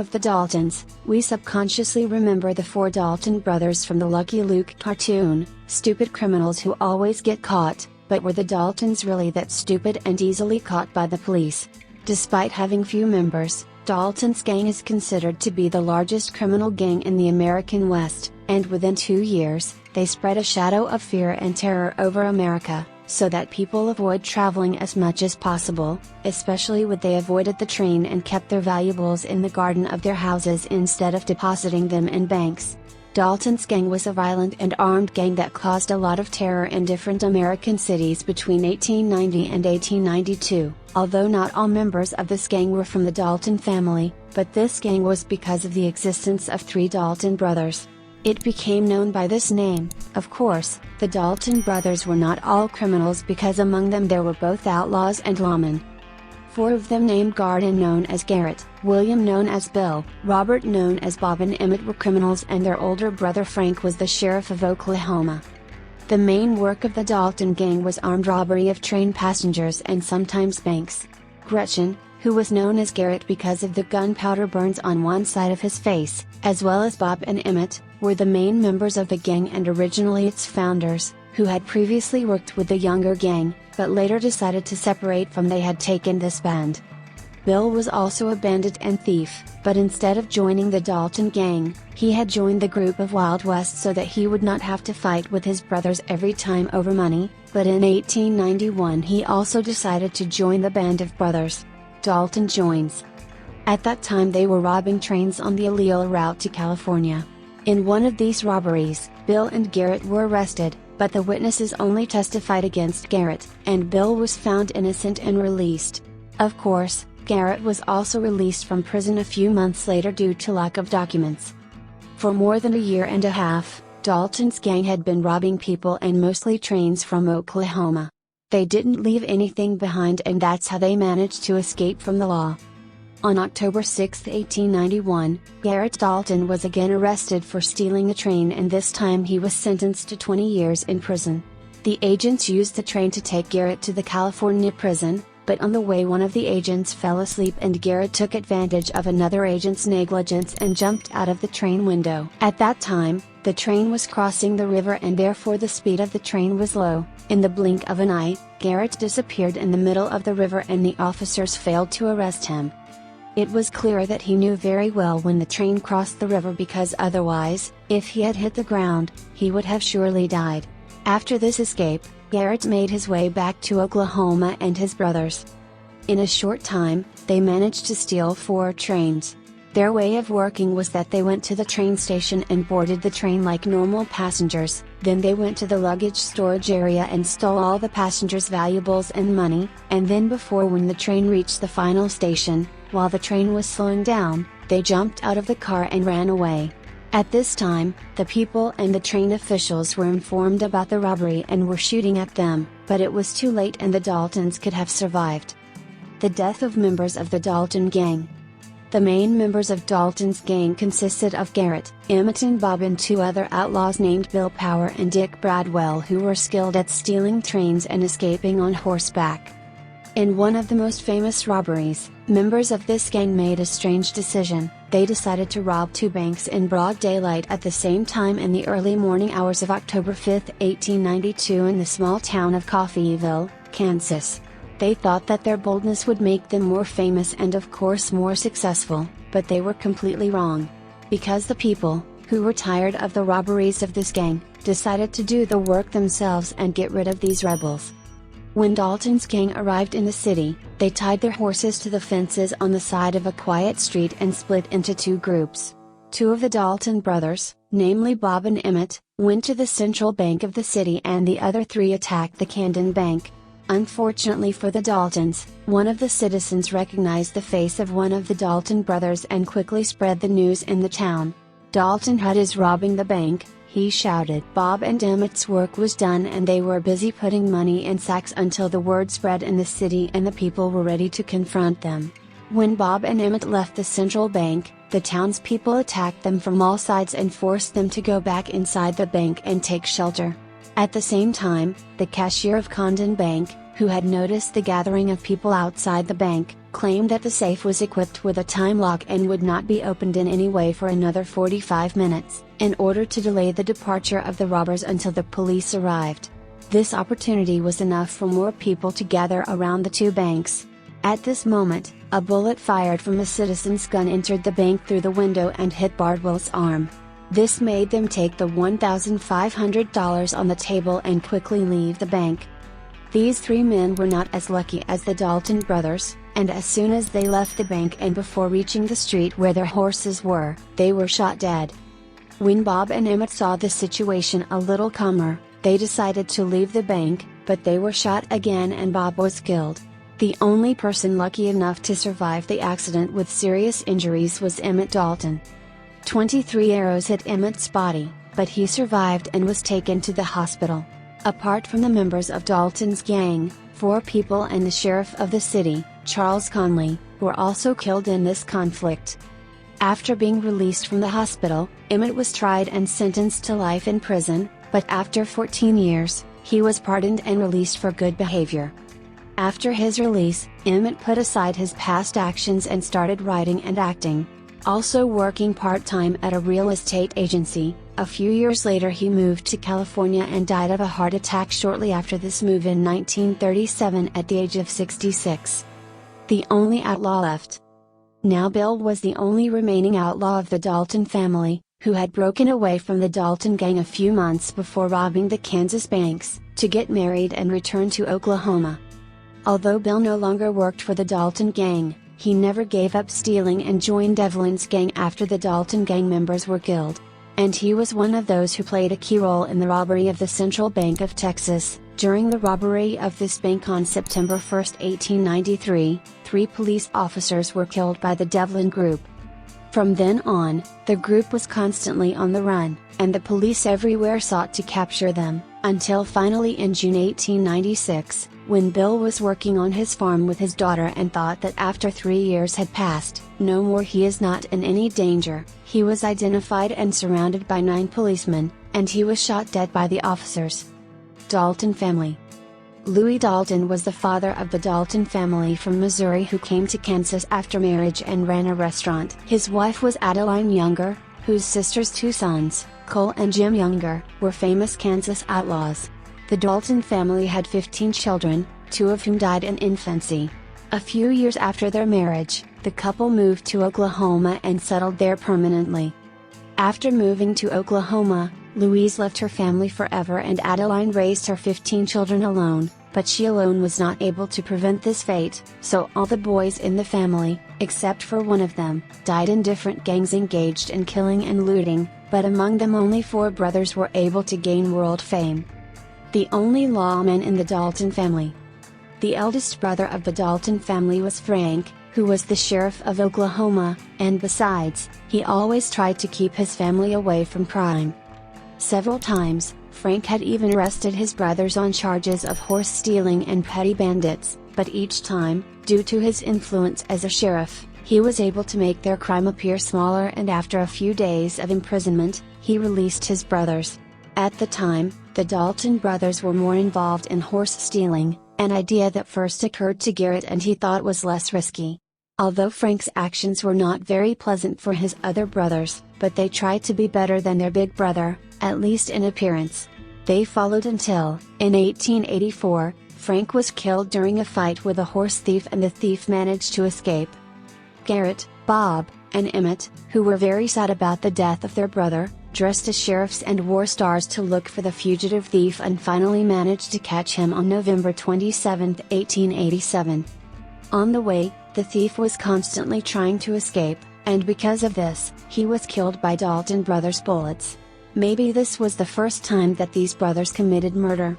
of the Daltons, we subconsciously remember the four Dalton brothers from the Lucky Luke cartoon, stupid criminals who always get caught, but were the Daltons really that stupid and easily caught by the police? Despite having few members, Dalton's gang is considered to be the largest criminal gang in the American West, and within 2 years, they spread a shadow of fear and terror over America, so that people avoid traveling as much as possible, especially when they avoided the train and kept their valuables in the garden of their houses instead of depositing them in banks. Dalton's gang was a violent and armed gang that caused a lot of terror in different American cities between 1890 and 1892, although not all members of this gang were from the Dalton family, but this gang was because of the existence of three Dalton brothers. It became known by this name. Of course, the Dalton brothers were not all criminals because among them there were both outlaws and lawmen. 4 of them named Garrett and known as Garrett, William known as Bill, Robert known as Bob and Emmett were criminals, and their older brother Frank was the sheriff of Oklahoma. The main work of the Dalton gang was armed robbery of train passengers and sometimes banks. Gretchen, who was known as Garrett because of the gunpowder burns on one side of his face, as well as Bob and Emmett, were the main members of the gang and originally its founders, who had previously worked with the younger gang, but later decided to separate from they had taken this band. Bill was also a bandit and thief, but instead of joining the Dalton gang, he had joined the group of Wild West so that he would not have to fight with his brothers every time over money, but in 1891 he also decided to join the band of brothers. Dalton joins. At that time they were robbing trains on the illegal route to California. In one of these robberies, Bill and Garrett were arrested, but the witnesses only testified against Garrett, and Bill was found innocent and released. Of course, Garrett was also released from prison a few months later due to lack of documents. For more than a year and a half, Dalton's gang had been robbing people and mostly trains from Oklahoma. They didn't leave anything behind, and that's how they managed to escape from the law. On October 6, 1891, Garrett Dalton was again arrested for stealing a train, and this time he was sentenced to 20 years in prison. The agents used the train to take Garrett to the California prison, but on the way one of the agents fell asleep and Garrett took advantage of another agent's negligence and jumped out of the train window. At that time, the train was crossing the river and therefore the speed of the train was low. In the blink of an eye, Garrett disappeared in the middle of the river and the officers failed to arrest him. It was clear that he knew very well when the train crossed the river, because otherwise, if he had hit the ground, he would have surely died. After this escape, Garrett made his way back to Oklahoma and his brothers. In a short time, they managed to steal 4 trains. Their way of working was that they went to the train station and boarded the train like normal passengers, then they went to the luggage storage area and stole all the passengers' valuables and money, and then when the train reached the final station, while the train was slowing down, they jumped out of the car and ran away. At this time, the people and the train officials were informed about the robbery and were shooting at them, but it was too late and the Daltons could have survived. The death of members of the Dalton gang. The main members of Dalton's gang consisted of Garrett, Emmett and Bob, and 2 other outlaws named Bill Power and Dick Bradwell, who were skilled at stealing trains and escaping on horseback. In one of the most famous robberies, members of this gang made a strange decision. They decided to rob 2 banks in broad daylight at the same time in the early morning hours of October 5, 1892 in the small town of Coffeyville, Kansas. They thought that their boldness would make them more famous and of course more successful, but they were completely wrong. Because the people, who were tired of the robberies of this gang, decided to do the work themselves and get rid of these rebels. When Dalton's gang arrived in the city, they tied their horses to the fences on the side of a quiet street and split into 2 groups. 2 of the Dalton brothers, namely Bob and Emmett, went to the central bank of the city and the other 3 attacked the Camden Bank. Unfortunately for the Daltons, one of the citizens recognized the face of one of the Dalton brothers and quickly spread the news in the town. "Dalton Hood is robbing the bank," he shouted. Bob and Emmett's work was done and they were busy putting money in sacks until the word spread in the city and the people were ready to confront them. When Bob and Emmett left the central bank, the townspeople attacked them from all sides and forced them to go back inside the bank and take shelter. At the same time, the cashier of Camden Bank, who had noticed the gathering of people outside the bank, claimed that the safe was equipped with a time lock and would not be opened in any way for another 45 minutes, in order to delay the departure of the robbers until the police arrived. This opportunity was enough for more people to gather around the two banks. At this moment, a bullet fired from a citizen's gun entered the bank through the window and hit Bardwell's arm. This made them take the $1,500 on the table and quickly leave the bank. These three men were not as lucky as the Dalton brothers, and as soon as they left the bank and before reaching the street where their horses were, they were shot dead. When Bob and Emmett saw the situation a little calmer, they decided to leave the bank, but they were shot again and Bob was killed. The only person lucky enough to survive the accident with serious injuries was Emmett Dalton. 23 arrows hit Emmett's body, but he survived and was taken to the hospital. Apart from the members of Dalton's gang, 4 people and the sheriff of the city, Charles Conley, were also killed in this conflict. After being released from the hospital, Emmett was tried and sentenced to life in prison, but after 14 years, he was pardoned and released for good behavior. After his release, Emmett put aside his past actions and started writing and acting. Also working part-time at a real estate agency, a few years later he moved to California and died of a heart attack shortly after this move in 1937 at the age of 66. The only outlaw left. Now Bill was the only remaining outlaw of the Dalton family, who had broken away from the Dalton gang a few months before robbing the Kansas banks, to get married and return to Oklahoma. Although Bill no longer worked for the Dalton gang, he never gave up stealing and joined Devlin's gang after the Dalton gang members were killed. And he was one of those who played a key role in the robbery of the Central Bank of Texas. During the robbery of this bank on September 1, 1893, 3 police officers were killed by the Dalton Group. From then on, the group was constantly on the run, and the police everywhere sought to capture them, until finally in June 1896, when Bill was working on his farm with his daughter and thought that after 3 years had passed, no more he is not in any danger, he was identified and surrounded by 9 policemen, and he was shot dead by the officers. Dalton family. Louis Dalton was the father of the Dalton family from Missouri who came to Kansas after marriage and ran a restaurant. His wife was Adeline Younger, whose sister's 2 sons, Cole and Jim Younger, were famous Kansas outlaws. The Dalton family had 15 children, 2 of whom died in infancy. A few years after their marriage, the couple moved to Oklahoma and settled there permanently. After moving to Oklahoma, Louise left her family forever and Adeline raised her 15 children alone, but she alone was not able to prevent this fate, so all the boys in the family, except for one of them, died in different gangs engaged in killing and looting, but among them only 4 brothers were able to gain world fame. The only lawman in the Dalton family. The eldest brother of the Dalton family was Frank, who was the sheriff of Oklahoma, and besides, he always tried to keep his family away from crime. Several times, Frank had even arrested his brothers on charges of horse stealing and petty bandits, but each time, due to his influence as a sheriff, he was able to make their crime appear smaller and after a few days of imprisonment, he released his brothers. At the time, the Dalton brothers were more involved in horse stealing, an idea that first occurred to Garrett and he thought was less risky. Although Frank's actions were not very pleasant for his other brothers, but they tried to be better than their big brother, at least in appearance. They followed until, in 1884, Frank was killed during a fight with a horse thief and the thief managed to escape. Garrett, Bob, and Emmett, who were very sad about the death of their brother, dressed as sheriffs and wore stars to look for the fugitive thief and finally managed to catch him on November 27, 1887. On the way, the thief was constantly trying to escape, and because of this, he was killed by Dalton Brothers' bullets. Maybe this was the first time that these brothers committed murder.